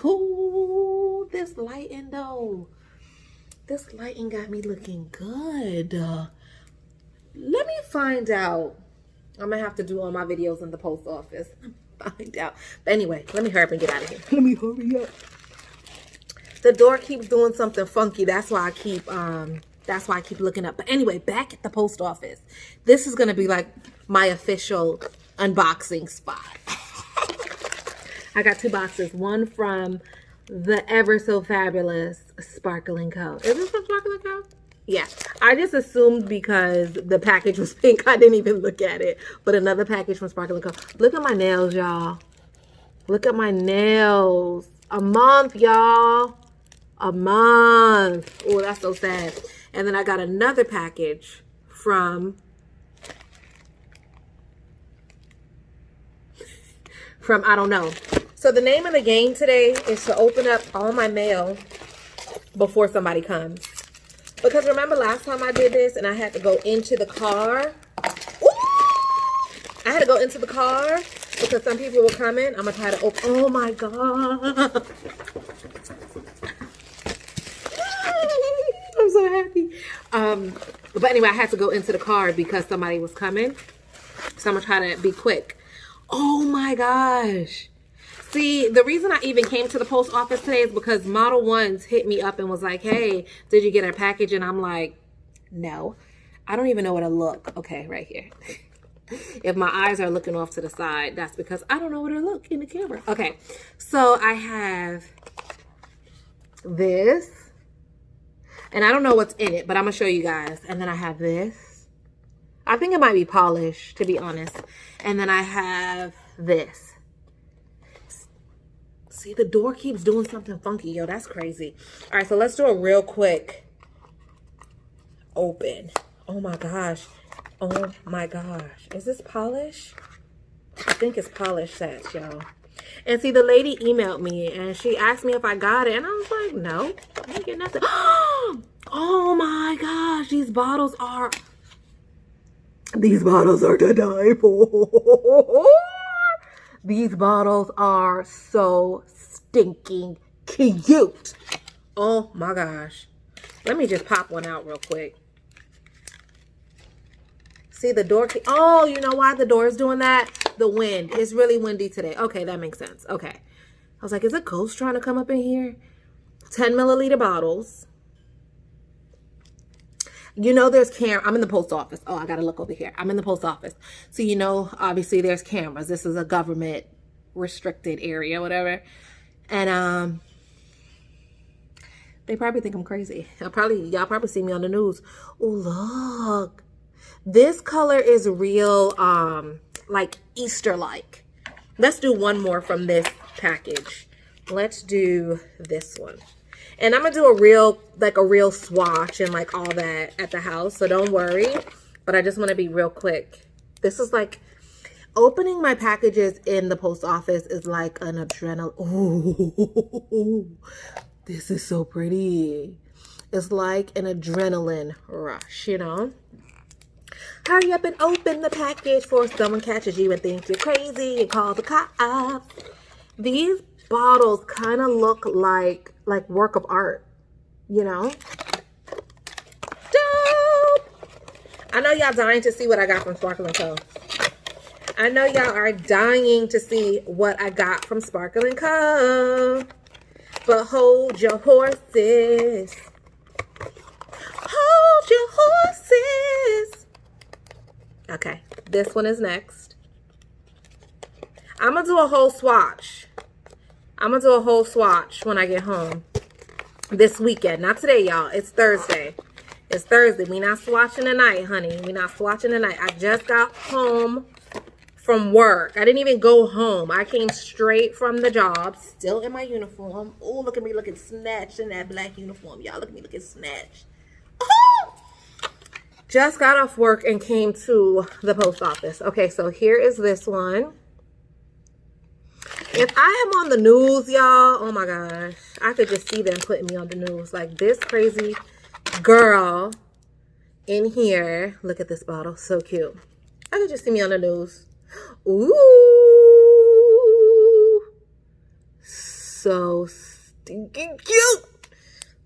Ooh, this lighting though. This lighting got me looking good. Let me find out. I'm gonna have to do all my videos in the post office. Find out. But anyway, let me hurry up and get out of here. Let me hurry up. The door keeps doing something funky. That's why I keep looking up. But anyway, back at the post office. This is gonna be like my official unboxing spot. I got 2 boxes. One from the ever so fabulous Sparkling Co. Is this from Sparkling Co? Yeah. I just assumed because the package was pink, I didn't even look at it. But another package from Sparkling Co. Look at my nails, y'all. Look at my nails. A month, y'all. A month. Oh, that's so sad. And then I got another package from I don't know. So the name of the game today is to open up all my mail before somebody comes. Because remember last time I did this and I had to go into the car? Ooh! I had to go into the car because some people were coming. I'm going to try to open. Oh my God. I'm so happy. But anyway, I had to go into the car because somebody was coming. So I'm going to try to be quick. Oh my gosh. See, the reason I even came to the post office today is because Model Ones hit me up and was like, hey, did you get our package? And I'm like, no. I don't even know where to look. Okay, right here. If my eyes are looking off to the side, that's because I don't know where to look in the camera. Okay, so I have this. And I don't know what's in it, but I'm going to show you guys. And then I have this. I think it might be polish, to be honest. And then I have this. See, the door keeps doing something funky. Yo, that's crazy. All right, so let's do a real quick open. Oh, my gosh. Oh, my gosh. Is this polish? I think it's polish sets, y'all. And see, the lady emailed me, and she asked me if I got it. And I was like, no, I didn't get nothing. Oh, my gosh. These bottles are to die for. These bottles are so stinking cute. Oh my gosh. Let me just pop one out real quick. See the door? Oh, you know why the door is doing that? The wind. It's really windy today. Okay, that makes sense. Okay. I was like, is a ghost trying to come up in here? 10 milliliter bottles. You know there's I'm in the post office. Oh, I gotta look over here. I'm in the post office. So you know, obviously there's cameras. This is a government restricted area, whatever. And they probably think I'm crazy. Y'all probably see me on the news. Oh, look. This color is real like Easter-like. Let's do one more from this package. Let's do this one. And I'm going to do a real swatch and like all that at the house. So don't worry. But I just want to be real quick. This is like, opening my packages in the post office is like an adrenaline. Ooh, this is so pretty. It's like an adrenaline rush, you know? Hurry up and open the package before someone catches you and thinks you're crazy and call the cops. These bottles kind of look like work of art, you know? Dope! I know y'all dying to see what I got from Sparkling Co. I know y'all are dying to see what I got from Sparkling Co. But hold your horses. Hold your horses. Okay, this one is next. I'm going to do a whole swatch. I'm going to do a whole swatch when I get home this weekend. Not today, y'all. It's Thursday. It's Thursday. We not swatching tonight, honey. We not swatching tonight. I just got home from work. I didn't even go home. I came straight from the job, still in my uniform. Oh, look at me looking snatched in that black uniform. Y'all, look at me looking snatched. Oh! Just got off work and came to the post office. Okay, so here is this one. If I am on the news, y'all, oh my gosh, I could just see them putting me on the news. Like this crazy girl in here. Look at this bottle. So cute. I could just see me on the news. Ooh. so stinking cute.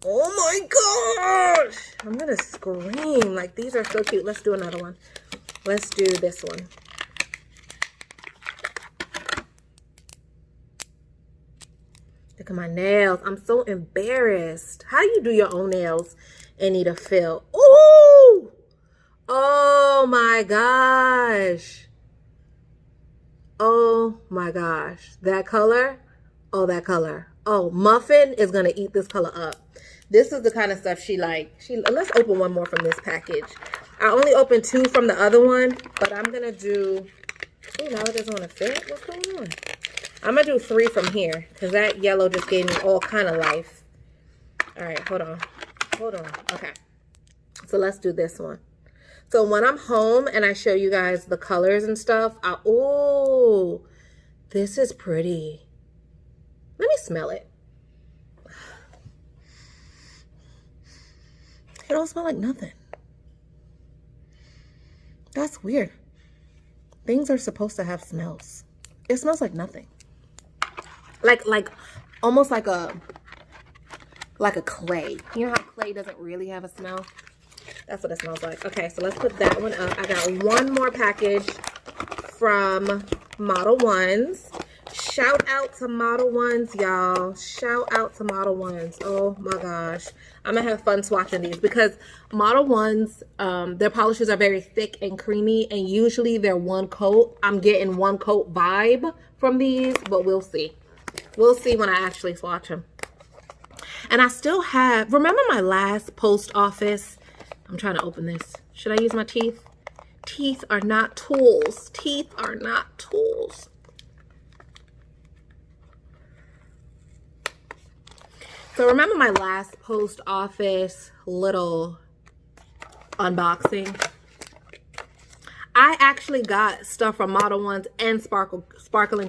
Oh my gosh. I'm gonna scream. Like, these are so cute. Let's do another one. Let's do this one. Look at my nails. I'm so embarrassed. How do you do your own nails and need a fill? Ooh! Oh my gosh. Oh my gosh. That color? Oh, that color. Oh, Muffin is going to eat this color up. This is the kind of stuff she likes. Let's open one more from this package. I only opened 2 from the other one, but I'm going to do... Oh, now it doesn't want to fit. What's going on? I'm going to do 3 from here because that yellow just gave me all kind of life. All right, hold on. Hold on. Okay. So let's do this one. So when I'm home and I show you guys the colors and stuff, oh, this is pretty. Let me smell it. It don't smell like nothing. That's weird. Things are supposed to have smells. It smells like nothing. Like almost like a clay. You know how clay doesn't really have a smell? That's what it smells like. Okay, so let's put that one up. I got one more package from Model Ones. Shout out to Model Ones, y'all. Shout out to Model Ones. Oh my gosh. I'm gonna have fun swatching these because Model Ones, their polishes are very thick and creamy, and usually they're one coat. I'm getting one coat vibe from these, but we'll see. We'll see when I actually swatch them. And I still have, remember my last post office? I'm trying to open this. Should I use my teeth? Teeth are not tools. Teeth are not tools. So remember my last post office little unboxing? I actually got stuff from Model Ones and Sparkle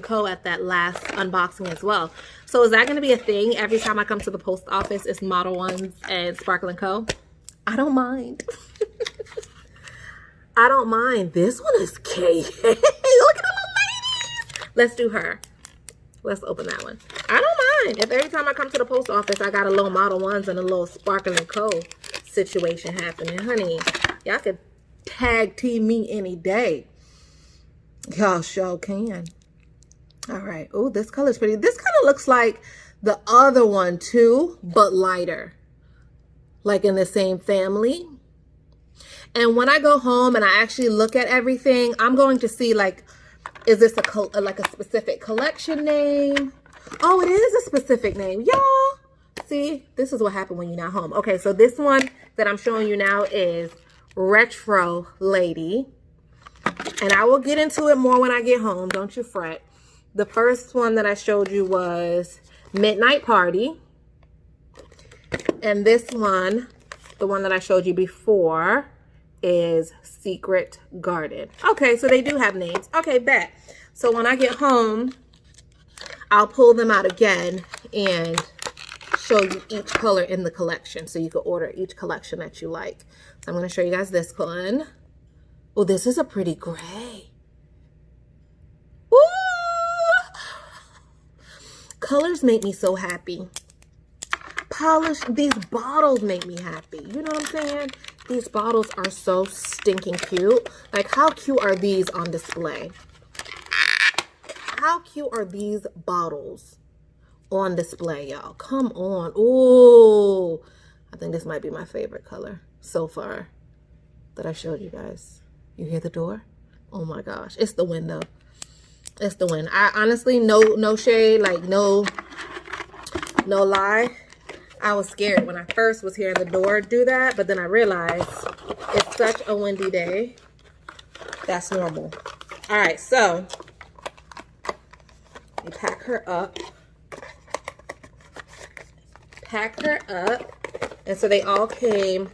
& Co. at that last unboxing as well. So is that going to be a thing every time I come to the post office? It's Model Ones and Sparkle & Co. I don't mind. I don't mind. This one is cake. Look at the little ladies. Let's do her. Let's open that one. I don't mind. If every time I come to the post office, I got a little Model Ones and a little Sparkle & Co. situation happening. Honey, y'all could tag team me any day. Y'all sure can. All right. Oh, this color's pretty. This kind of looks like the other one too, but lighter. Like in the same family. And when I go home and I actually look at everything, I'm going to see like, is this like a specific collection name? Oh, it is a specific name. Y'all, see, this is what happened when you're not home. Okay, so this one that I'm showing you now is Retro Lady. And I will get into it more when I get home. Don't you fret. The first one that I showed you was Midnight Party. And this one, the one that I showed you before, is Secret Garden. Okay, so they do have names. Okay, bet. So when I get home, I'll pull them out again and show you each color in the collection so you can order each collection that you like. So I'm going to show you guys this one. Oh, this is a pretty gray. Ooh! Colors make me so happy. These bottles make me happy. You know what I'm saying? These bottles are so stinking cute. Like, how cute are these on display? How cute are these bottles on display, y'all? Come on. Ooh. I think this might be my favorite color so far that I showed you guys. You hear the door? Oh my gosh. It's the window. It's the wind. I honestly, no shade, like no lie. I was scared when I first was hearing the door do that, but then I realized it's such a windy day. That's normal. All right, so you pack her up. Pack her up. And so they all came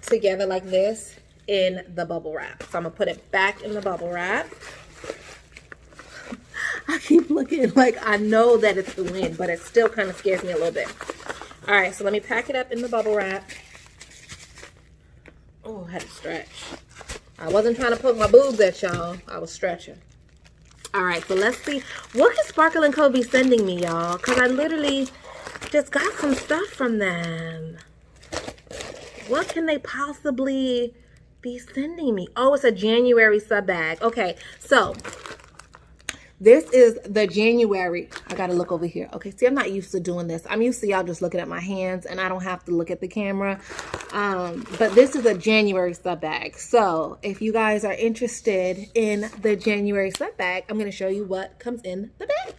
together like this in the bubble wrap. So I'm going to put it back in the bubble wrap. I keep looking like I know that it's the wind, but it still kind of scares me a little bit. All right, so let me pack it up in the bubble wrap. Oh, I had to stretch. I wasn't trying to poke my boobs at y'all. I was stretching. All right, so let's see. What could Sparkle & Co. be sending me, y'all? Because I literally just got some stuff from them. What can they possibly be sending me? Oh, it's a January sub bag. Okay, so this is the January. I gotta look over here. Okay, see, I'm not used to doing this. I'm used to y'all just looking at my hands and I don't have to look at the camera. But this is a January sub bag. So if you guys are interested in the January sub bag, I'm gonna show you what comes in the bag.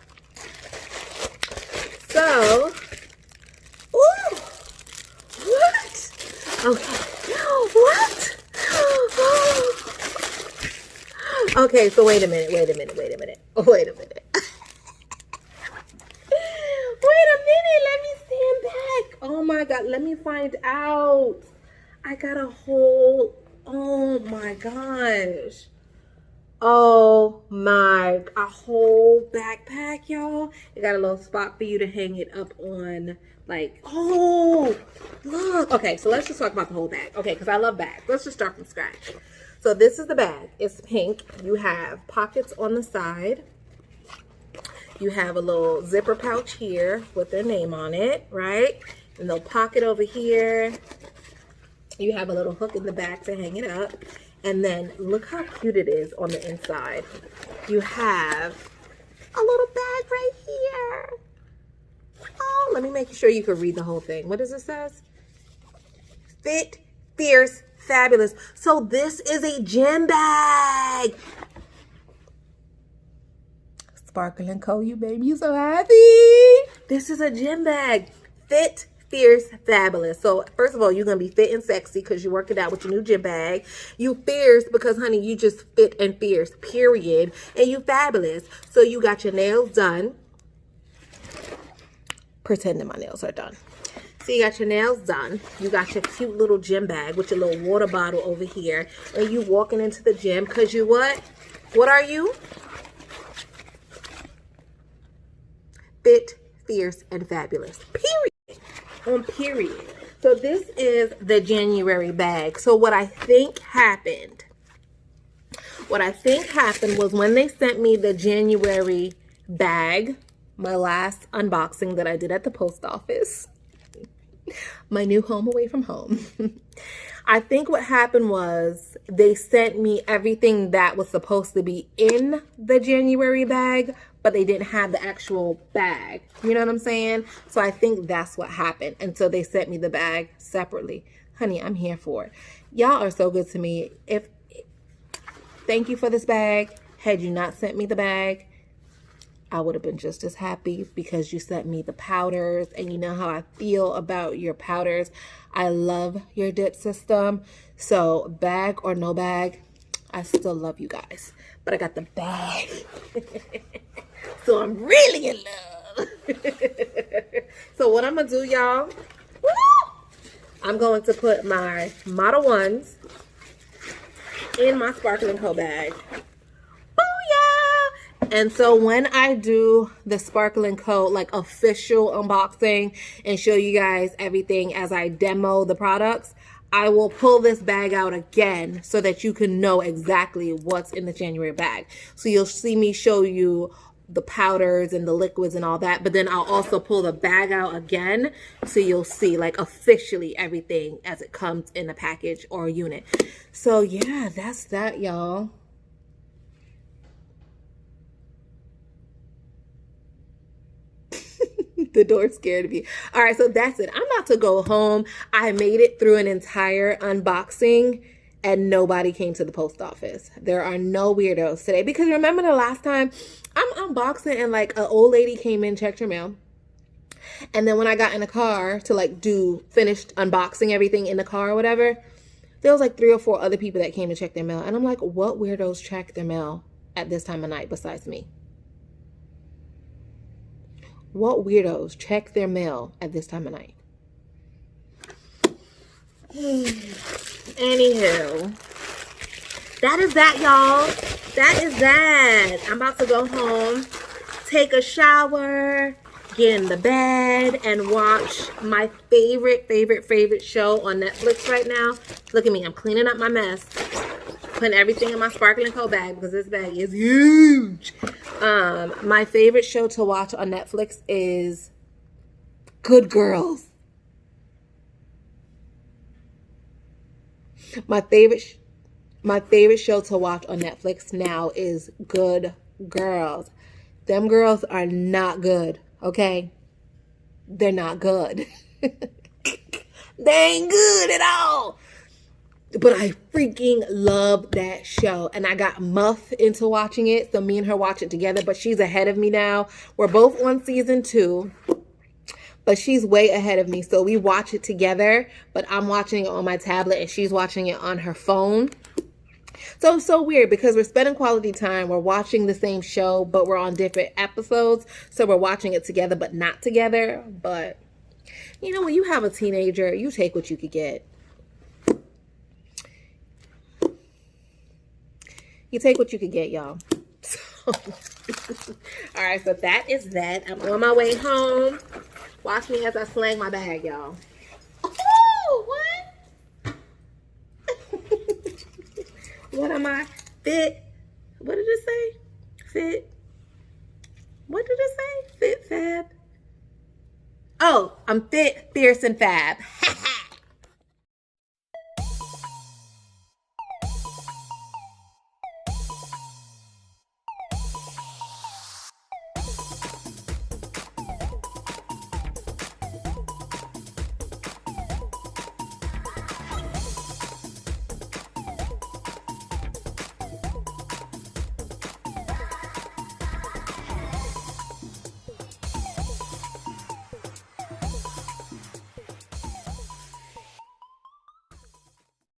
So, ooh, what? Okay, what? Okay, so wait a minute. Wait a minute. Let me stand back. Oh my God, let me find out. I got a whole, oh my gosh. A whole backpack, y'all. It got a little spot for you to hang it up on, like, oh, look. Okay, so let's just talk about the whole bag. Okay, because I love bags. Let's just start from scratch. So this is the bag. It's pink. You have pockets on the side. You have a little zipper pouch here with their name on it, right? And they'll pocket over here. You have a little hook in the back to hang it up. And then look how cute it is on the inside. You have a little bag right here. Oh, let me make sure you can read the whole thing. What does it say? Fit, fierce, fabulous. So this is a gym bag. Sparkle & Co, you baby, you so happy. This is a gym bag. Fit, fierce, fabulous. So first of all, you're gonna be fit and sexy because you're working out with your new gym bag. You fierce because, honey, you just fit and fierce, period. And you fabulous. So you got your nails done. Pretending my nails are done. So you got your nails done. You got your cute little gym bag with your little water bottle over here. And you walking into the gym because you what? What are you? Fit, fierce, and fabulous. Period. On period. So this is the January bag. So what I think happened was when they sent me the January bag, my last unboxing that I did at the post office, my new home away from home. I think what happened was they sent me everything that was supposed to be in the January bag, but they didn't have the actual bag. You know what I'm saying? So I think that's what happened. And so they sent me the bag separately. Honey, I'm here for it. Y'all are so good to me. Thank you for this bag. Had you not sent me the bag, I would have been just as happy because you sent me the powders, and you know how I feel about your powders. I love your dip system. So bag or no bag, I still love you guys. But I got the bag. So I'm really in love. So what I'm going to do, y'all, I'm going to put my Model 1s in my Sparkle & Co bag. And so when I do the Sparkle & Co like official unboxing and show you guys everything as I demo the products, I will pull this bag out again so that you can know exactly what's in the January bag. So you'll see me show you the powders and the liquids and all that, but then I'll also pull the bag out again so you'll see like officially everything as it comes in a package or a unit. So yeah, that's that, y'all. The door scared me. All right, so that's it. I'm about to go home. I made it through an entire unboxing and nobody came to the post office. There are no weirdos today because remember the last time I'm unboxing and like an old lady came in, checked her mail. And then when I got in the car to like finished unboxing everything in the car or whatever, there was like 3 or 4 other people that came to check their mail. And I'm like, what weirdos check their mail at this time of night besides me? What weirdos check their mail at this time of night? Anywho, that is that, y'all. That is that. I'm about to go home, take a shower, get in the bed, and watch my favorite show on Netflix right now. Look at me. I'm cleaning up my mess. Putting everything in my sparkling coat bag because this bag is huge. My favorite show to watch on Netflix is Good Girls. My favorite show to watch on Netflix now is Good Girls. Them girls are not good, okay? They're not good. They ain't good at all. But I freaking love that show. And I got Muff into watching it. So me and her watch it together. But she's ahead of me now. We're both on season 2. But she's way ahead of me. So we watch it together. But I'm watching it on my tablet and she's watching it on her phone. So it's so weird because we're spending quality time. We're watching the same show, but we're on different episodes. So we're watching it together, but not together. But, you know, when you have a teenager, you take what you could get. You take what you could get, y'all. So, all right, so that is that. I'm on my way home. Watch me as I slang my bag, y'all. Oh, what? What am I? Fit. What did it say? Fit. What did it say? Fit, fab. Oh, I'm fit, fierce, and fab.